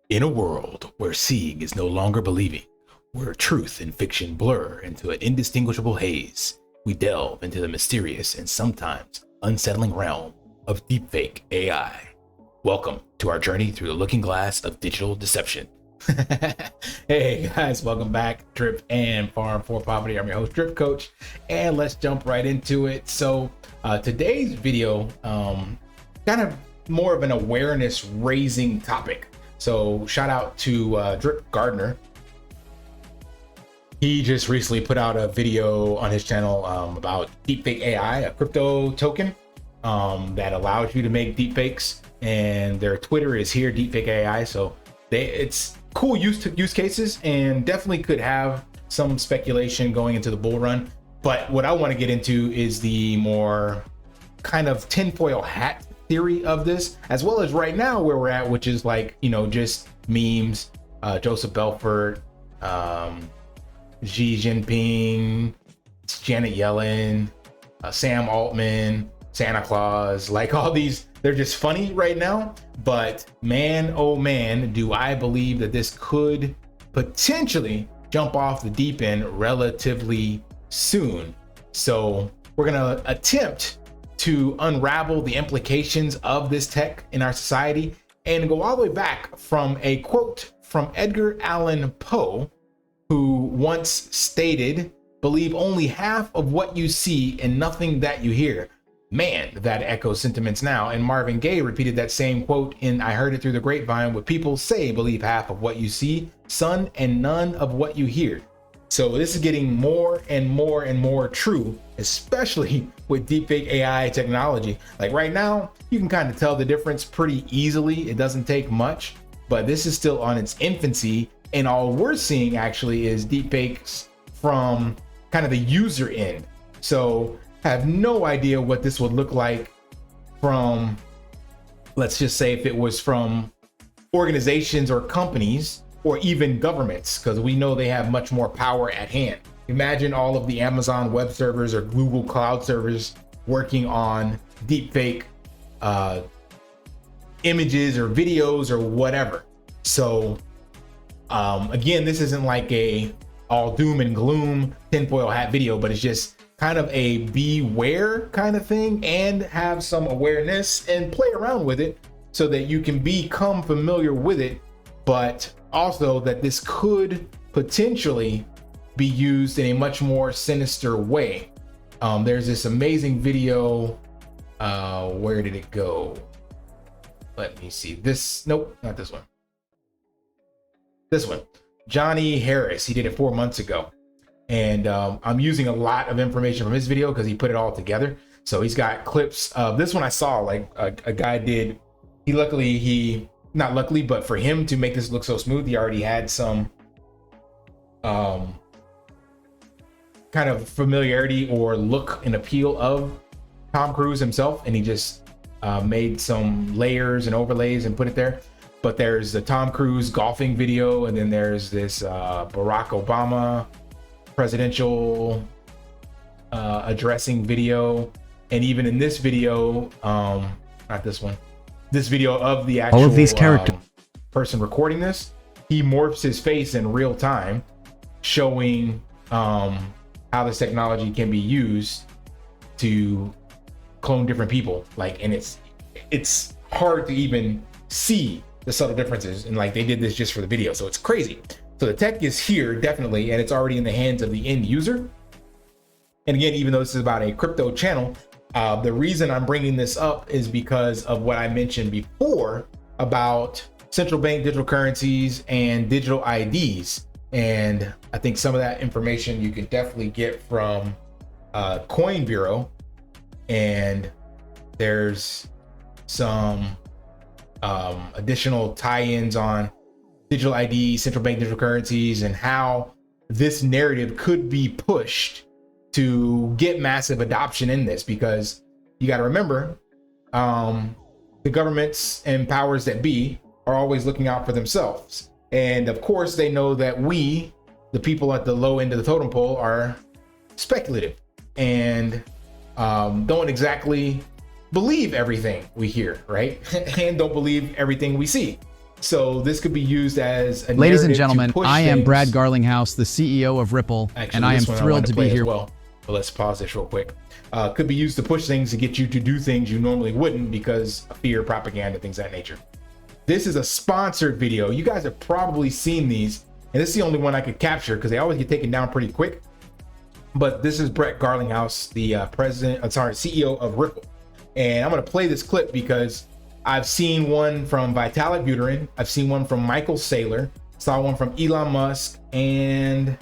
In a world where seeing is no longer believing, where truth and fiction blur into an indistinguishable haze, we delve into the mysterious and sometimes unsettling realm of deepfake AI. Welcome to our journey through the looking glass of digital deception. Hey guys, welcome back. Drip and Farm for Poverty. I'm your host, Drip Coach, and let's jump right into it. So today's video, kind of more of an awareness raising topic. So shout out to Drip Gardner. He just recently put out a video on his channel about Deepfake AI, a crypto token that allows you to make deepfakes, and their Twitter is here, Deepfake AI. So it's cool use cases, and definitely could have some speculation going into the bull run. But what I want to get into is the more kind of tinfoil hat theory of this, as well as right now where we're at, which is like, you know, just memes, Joseph Belfort, Xi Jinping, Janet Yellen, Sam Altman, Santa Claus, like all these, they're just funny right now. But man, oh man, do I believe that this could potentially jump off the deep end relatively soon. So we're gonna attempt to unravel the implications of this tech in our society and go all the way back from a quote from Edgar Allen Poe, who once stated, "Believe only half of what you see and nothing that you hear." Man, that echoes sentiments now. And Marvin Gaye repeated that same quote in I Heard It Through the Grapevine, what people say, believe half of what you see, son, and none of what you hear. So this is getting more and more and more true, especially with deepfake AI technology. Like right now, you can kind of tell the difference pretty easily. It doesn't take much, but this is still on its infancy. And all we're seeing actually is deepfakes from kind of the user end. So I have no idea what this would look like from, let's just say if it was from organizations or companies or even governments, because we know they have much more power at hand. Imagine all of the Amazon web servers or Google cloud servers working on deepfake images or videos or whatever. So again, this isn't like a all doom and gloom tinfoil hat video, but it's just kind of a beware kind of thing, and have some awareness and play around with it so that you can become familiar with it, but also that this could potentially be used in a much more sinister way. There's this amazing video. Where did it go? Let me see this. Nope, not this one. This one. Johnny Harris. He did it 4 months ago. And I'm using a lot of information from his video because he put it all together. So he's got clips of this one. I saw like a guy did. Not luckily, but for him to make this look so smooth, he already had some kind of familiarity or look and appeal of Tom Cruise himself, and he just made some layers and overlays and put it there. But there's the Tom Cruise golfing video, and then there's this Barack Obama presidential addressing video, and even in this video, not this one, this video of the actual all of these characters person recording this, he morphs his face in real time, showing how this technology can be used to clone different people. Like, and it's hard to even see the subtle differences, and like they did this just for the video, so it's crazy. So the tech is here definitely, and it's already in the hands of the end user. And again, even though this is about a crypto channel, the reason I'm bringing this up is because of what I mentioned before about central bank digital currencies and digital IDs. And I think some of that information you can definitely get from Coin Bureau. And there's some additional tie-ins on digital ID, central bank digital currencies, and how this narrative could be pushed to get massive adoption in this. Because you got to remember, the governments and powers that be are always looking out for themselves. And of course, they know that we, the people at the low end of the totem pole, are speculative and don't exactly believe everything we hear, right? And don't believe everything we see. So this could be used as a Ladies and narrative gentlemen, to push I am things. Brad Garlinghouse, the CEO of Ripple, Actually, and I am this one thrilled wanted to play be as here. well. But let's pause this real quick. Could be used to push things to get you to do things you normally wouldn't because of fear, propaganda, things of that nature. This is a sponsored video. You guys have probably seen these, and this is the only one I could capture because they always get taken down pretty quick. But this is Brett Garlinghouse, the CEO of Ripple. And I'm gonna play this clip because I've seen one from Vitalik Buterin, I've seen one from Michael Saylor, saw one from Elon Musk, and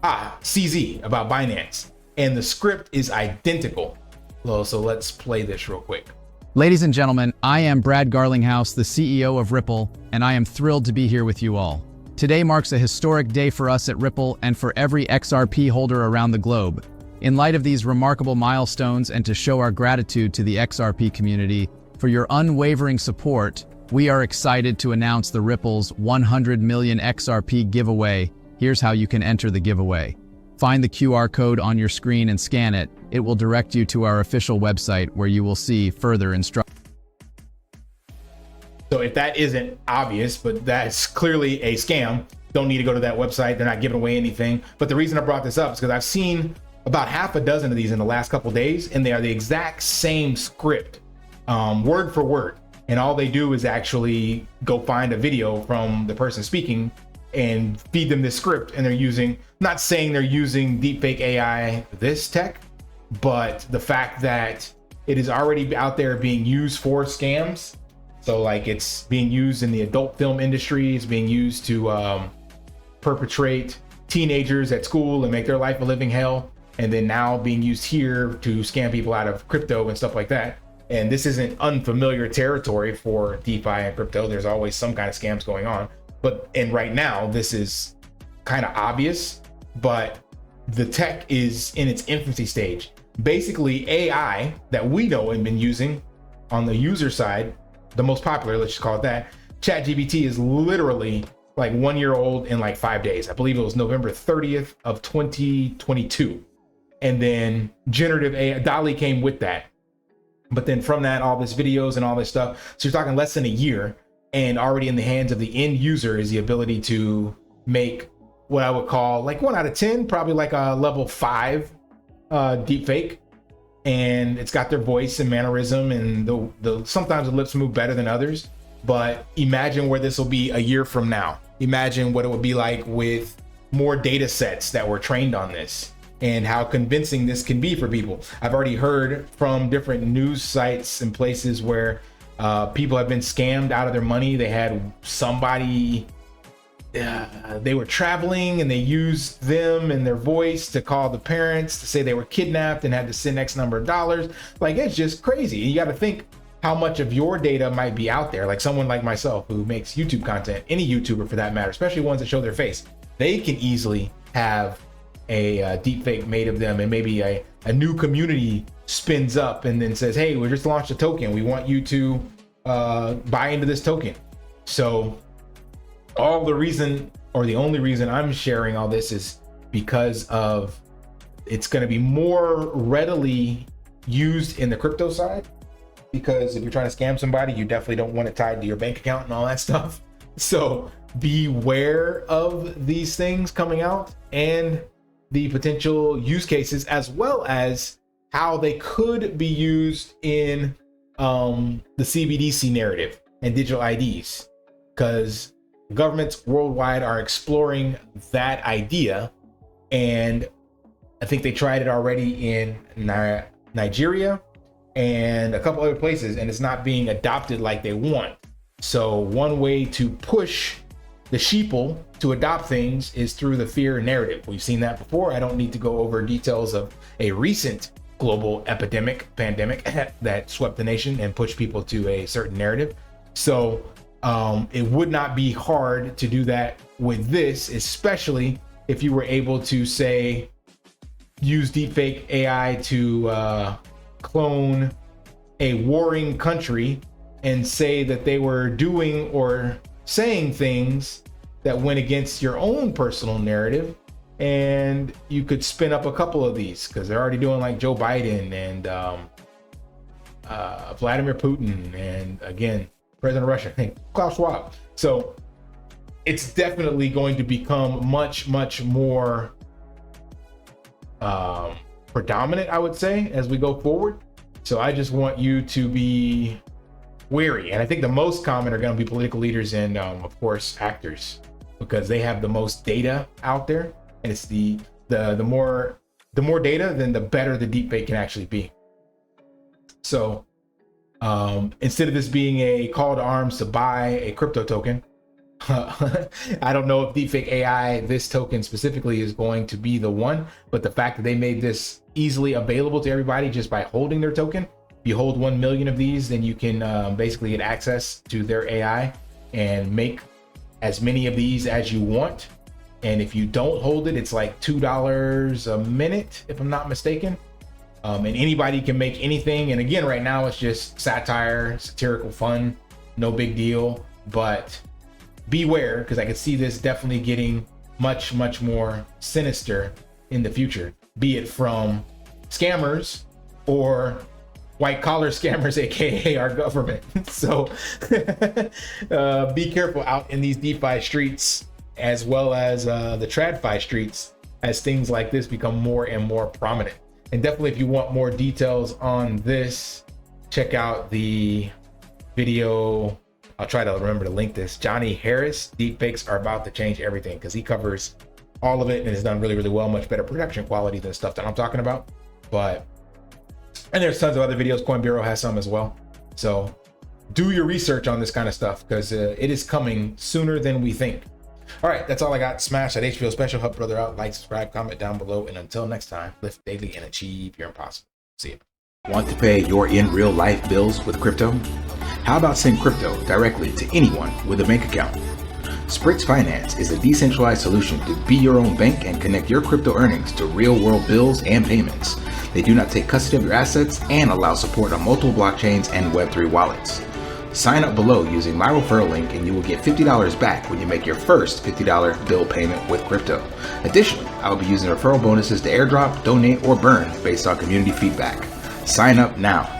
CZ about Binance. And the script is identical. So let's play this real quick. Ladies and gentlemen, I am Brad Garlinghouse, the CEO of Ripple, and I am thrilled to be here with you all. Today marks a historic day for us at Ripple and for every XRP holder around the globe. In light of these remarkable milestones and to show our gratitude to the XRP community for your unwavering support, we are excited to announce the Ripple's 100 million XRP giveaway. Here's how you can enter the giveaway. Find the QR code on your screen and scan it. It will direct you to our official website where you will see further instructions. So if that isn't obvious, but that's clearly a scam, don't need to go to that website. They're not giving away anything. But the reason I brought this up is because I've seen about half a dozen of these in the last couple of days, and they are the exact same script, word for word. And all they do is actually go find a video from the person speaking and feed them this script. And they're using, not saying they're using Deepfake AI, this tech, but the fact that it is already out there being used for scams. So like it's being used in the adult film industry, it's being used to perpetrate teenagers at school and make their life a living hell. And then now being used here to scam people out of crypto and stuff like that. And this isn't unfamiliar territory for DeFi and crypto. There's always some kind of scams going on. And right now this is kind of obvious, but the tech is in its infancy stage. Basically AI that we know and been using on the user side, the most popular, let's just call it that, ChatGPT is literally like 1 year old in like 5 days. I believe it was November 30th of 2022. And then generative AI, DALL-E came with that. But then from that, all this videos and all this stuff. So you're talking less than a year, and already in the hands of the end user is the ability to make what I would call like 1 out of 10, probably like a level 5 deepfake. And it's got their voice and mannerism, and the sometimes the lips move better than others. But imagine where this will be a year from now. Imagine what it would be like with more data sets that were trained on this, and how convincing this can be for people. I've already heard from different news sites and places where people have been scammed out of their money. They had somebody, they were traveling and they used them and their voice to call the parents to say they were kidnapped and had to send X number of dollars. Like, it's just crazy. You got to think how much of your data might be out there. Like someone like myself who makes YouTube content, any YouTuber for that matter, especially ones that show their face, they can easily have a deep fake made of them, and maybe a new community spins up and then says, hey, we just launched a token, we want you to buy into this token. So all the reason, or the only reason I'm sharing all this, is because of it's going to be more readily used in the crypto side, because if you're trying to scam somebody, you definitely don't want it tied to your bank account and all that stuff. So beware of these things coming out and the potential use cases, as well as how they could be used in the CBDC narrative and digital IDs, because governments worldwide are exploring that idea. And I think they tried it already in Nigeria and a couple other places, and it's not being adopted like they want. So one way to push the sheeple to adopt things is through the fear narrative. We've seen that before. I don't need to go over details of a recent global pandemic that swept the nation and pushed people to a certain narrative. So it would not be hard to do that with this, especially if you were able to say, use Deepfake AI to clone a warring country and say that they were doing or saying things that went against your own personal narrative. And you could spin up a couple of these, because they're already doing like Joe Biden and Vladimir Putin, and again, President of Russia, Klaus Schwab. So it's definitely going to become much more predominant, I would say, as we go forward. So I just want you to be wary. And I think the most common are going to be political leaders and of course actors, because they have the most data out there, and it's the more data, then the better the deepfake can actually be. So instead of this being a call to arms to buy a crypto token, I don't know if Deepfake AI, this token specifically, is going to be the one, but the fact that they made this easily available to everybody just by holding their token. If you hold 1 million of these, then you can basically get access to their AI and make as many of these as you want. And if you don't hold it, it's like $2 a minute, if I'm not mistaken. And anybody can make anything. And again, right now it's just satire, satirical fun, no big deal. But beware, because I could see this definitely getting much more sinister in the future, be it from scammers or white collar scammers, aka our government. So be careful out in these DeFi streets, as well as the TradFi streets, as things like this become more and more prominent. And definitely, if you want more details on this, check out the video. I'll try to remember to link this. Johnny Harris, Deepfakes Are About to Change Everything, because he covers all of it and has done really well, much better production quality than stuff that I'm talking about. But, and there's tons of other videos. Coin Bureau has some as well. So do your research on this kind of stuff, because it is coming sooner than we think. All right, that's all I got. Smash that HBO special. Help brother out. Like, subscribe, comment down below. And until next time, lift daily and achieve your impossible. See you. Want to pay your in real life bills with crypto? How about send crypto directly to anyone with a bank account? SPRITZ Finance is a decentralized solution to be your own bank and connect your crypto earnings to real world bills and payments. They do not take custody of your assets and allow support on multiple blockchains and Web3 wallets. Sign up below using my referral link and you will get $50 back when you make your first $50 bill payment with crypto. Additionally, I will be using referral bonuses to airdrop, donate, or burn based on community feedback. Sign up now.